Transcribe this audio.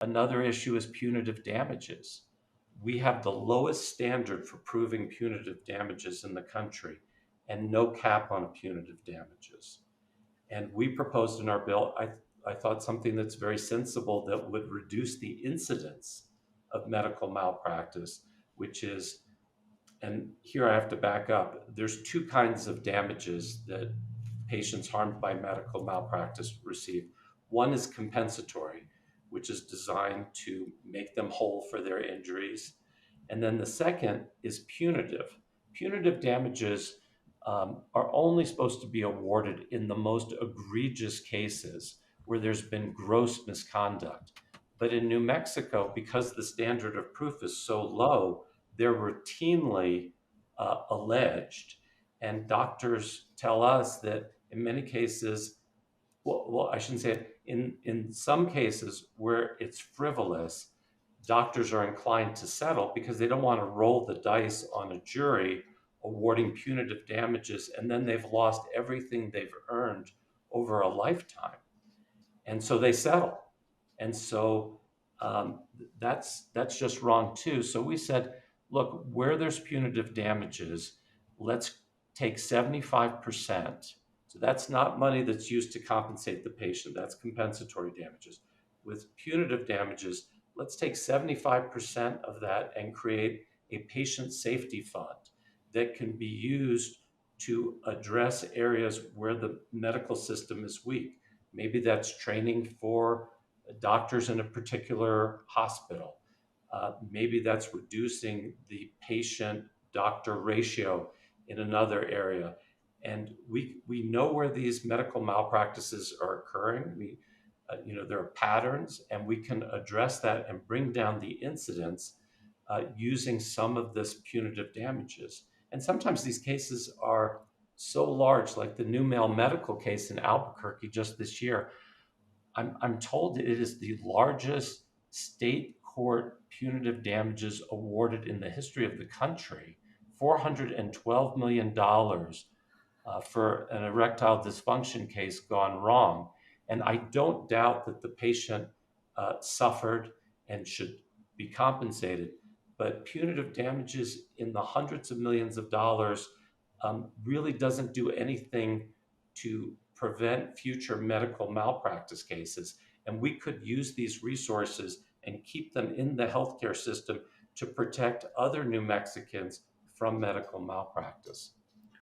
Another issue is punitive damages. We have the lowest standard for proving punitive damages in the country and no cap on punitive damages. And we proposed in our bill, I thought something that's very sensible that would reduce the incidence of medical malpractice, which is, and here I have to back up, there's two kinds of damages that patients harmed by medical malpractice receive. One is compensatory, which is designed to make them whole for their injuries. And then the second is punitive. Punitive damages are only supposed to be awarded in the most egregious cases where there's been gross misconduct. But in New Mexico, because the standard of proof is so low, they're routinely alleged. And doctors tell us that in many cases, I shouldn't say it, in some cases where it's frivolous, doctors are inclined to settle because they don't want to roll the dice on a jury awarding punitive damages, and then they've lost everything they've earned over a lifetime. And so they settle. And so that's just wrong too. So we said, look, where there's punitive damages, let's take 75%. So that's not money that's used to compensate the patient. That's compensatory damages. With punitive damages, let's take 75% of that and create a patient safety fund that can be used to address areas where the medical system is weak. Maybe that's training for doctors in a particular hospital. Maybe that's reducing the patient doctor ratio in another area. And we know where these medical malpractices are occurring. There are patterns, and we can address that and bring down the incidence using some of this punitive damages. And sometimes these cases are so large, like the New Male Medical case in Albuquerque just this year. I'm told it is the largest state court punitive damages awarded in the history of the country, $412 million for an erectile dysfunction case gone wrong. And I don't doubt that the patient suffered and should be compensated, but punitive damages in the hundreds of millions of dollars really doesn't do anything to prevent future medical malpractice cases. And we could use these resources and keep them in the healthcare system to protect other New Mexicans from medical malpractice.